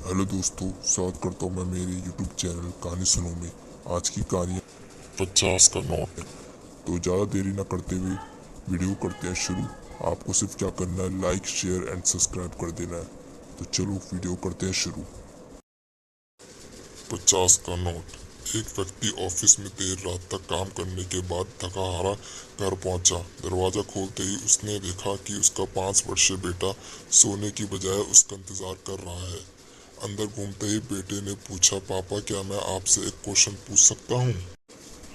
Hello दोस्तों, स्वागत करता हूँ मैं मेरे यूट्यूब चैनल कहानी सुनो में। आज की कहानी 50 का नोट। तो ज़्यादा देरी ना करते हुए वीडियो करते हैं शुरू। आपको सिर्फ क्या करना है, लाइक शेयर एंड सब्सक्राइब कर देना है। तो चलो वीडियो करते हैं शुरू। 50 का नोट। एक व्यक्ति ऑफिस में देर रात तक काम करने के बाद थका हारा घर पहुंचा। दरवाजा खोलते ही उसने देखा कि उसका 5 वर्षीय बेटा सोने की बजाय उसका इंतजार कर रहा है। अंदर घूमते ही बेटे ने पूछा, पापा क्या मैं आपसे एक क्वेश्चन पूछ सकता हूँ?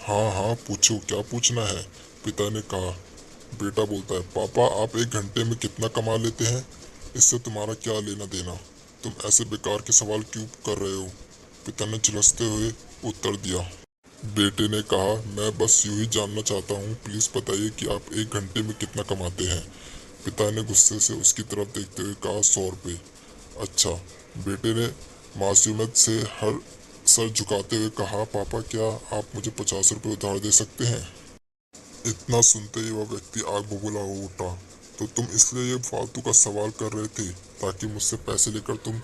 हाँ हाँ पूछो, क्या पूछना है? पिता ने कहा। बेटा बोलता है, पापा आप एक घंटे में कितना कमा लेते हैं? इससे तुम्हारा क्या लेना देना? तुम ऐसे बेकार के सवाल क्यों कर रहे हो? पिता ने झुलसते हुए उत्तर दिया। बेटे ने कहा, मैं बस यूं ही जानना चाहता हूँ, प्लीज बताइए कि आप एक घंटे में कितना कमाते हैं? पिता ने गुस्से से उसकी तरफ देखते हुए कहा, 100 रुपये। अच्छा। बेटे ने मासूमियत से हर सर झुकाते हुए कहा, पापा क्या आप मुझे 50 रुपये उधार दे सकते हैं? इतना सुनते ही वह व्यक्ति आग बबूला हो उठा। तो तुम इसलिए ये फालतू का सवाल कर रहे थे ताकि मुझसे पैसे लेकर तुम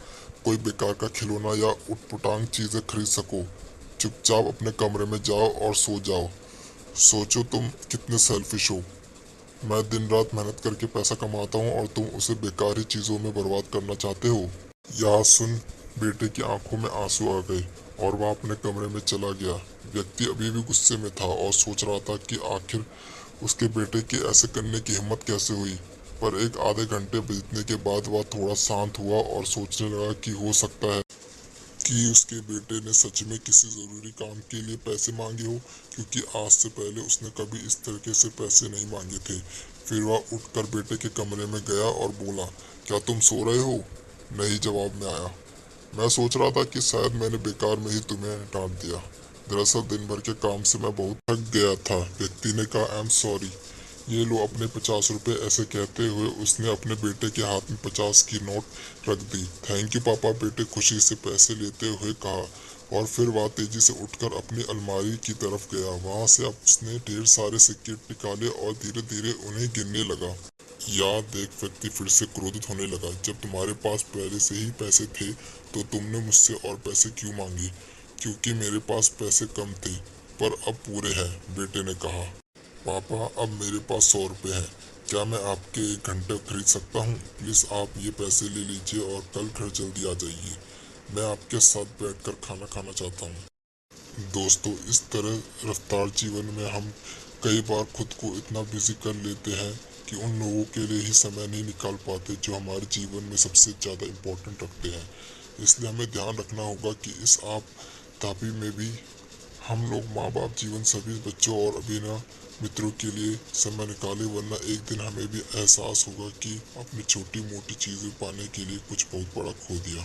कोई बेकार का खिलौना या उटपटांग चीजें खरीद सको? चुपचाप अपने कमरे में जाओ और सो जाओ। सोचो तुम कितने सेल्फिश हो। मैं दिन रात मेहनत करके पैसा कमाता हूँ और तुम उसे बेकार ही चीजों में बर्बाद करना चाहते हो। यह सुन बेटे की आंखों में आंसू आ गए और वह अपने कमरे में चला गया। व्यक्ति अभी भी गुस्से में था और सोच रहा था कि आखिर उसके बेटे के ऐसे करने की हिम्मत कैसे हुई। पर एक आधे घंटे बीतने के बाद वह थोड़ा शांत हुआ और सोचने लगा कि हो सकता है कि उसके बेटे ने सच में किसी जरूरी काम के लिए पैसे मांगे हो, क्योंकि आज से पहले उसने कभी इस तरीके से पैसे नहीं मांगे थे। फिर वह उठकर बेटे के कमरे में गया और बोला, क्या तुम सो रहे हो? नहीं, जवाब में आया। मैं सोच रहा था कि शायद मैंने बेकार में ही तुम्हें डांट दिया। दरअसल दिन भर के काम से मैं बहुत थक गया था। व्यक्ति ने कहा, आई एम सॉरी। ये लो अपने 50 रुपये। ऐसे कहते हुए उसने अपने बेटे के हाथ में 50 की नोट रख दी। थैंक यू पापा, बेटे खुशी से पैसे लेते हुए कहा। और फिर वह तेजी से उठकर अपनी अलमारी की तरफ गया। वहां से अब उसने ढेर सारे सिक्के निकाले और धीरे धीरे उन्हें गिनने लगा। याद देख व्यक्ति फिर से क्रोधित होने लगा। जब तुम्हारे पास पहले से ही पैसे थे तो तुमने मुझसे और पैसे क्यों मांगे? क्योंकि मेरे पास पैसे कम थे, पर अब पूरे हैं, बेटे ने कहा। पापा अब मेरे पास 100 रुपये हैं। क्या मैं आपके एक घंटे खरीद सकता हूँ? प्लीज आप ये पैसे ले लीजिए और कल घर जल्दी आ जाइए। मैं आपके साथ बैठकर खाना खाना चाहता हूँ। दोस्तों, इस तरह रफ्तार जीवन में हम कई बार खुद को इतना बिजी कर लेते हैं कि उन लोगों के लिए ही समय नहीं निकाल पाते जो हमारे जीवन में सबसे ज़्यादा इम्पोर्टेंट रखते हैं। इसलिए हमें ध्यान रखना होगा कि इस तापी में भी हम लोग माँ बाप जीवन सभी बच्चों और अभिनव मित्रों के लिए समय निकाले, वरना एक दिन हमें भी एहसास होगा कि अपनी छोटी मोटी चीज़ें पाने के लिए कुछ बहुत बड़ा खो दिया।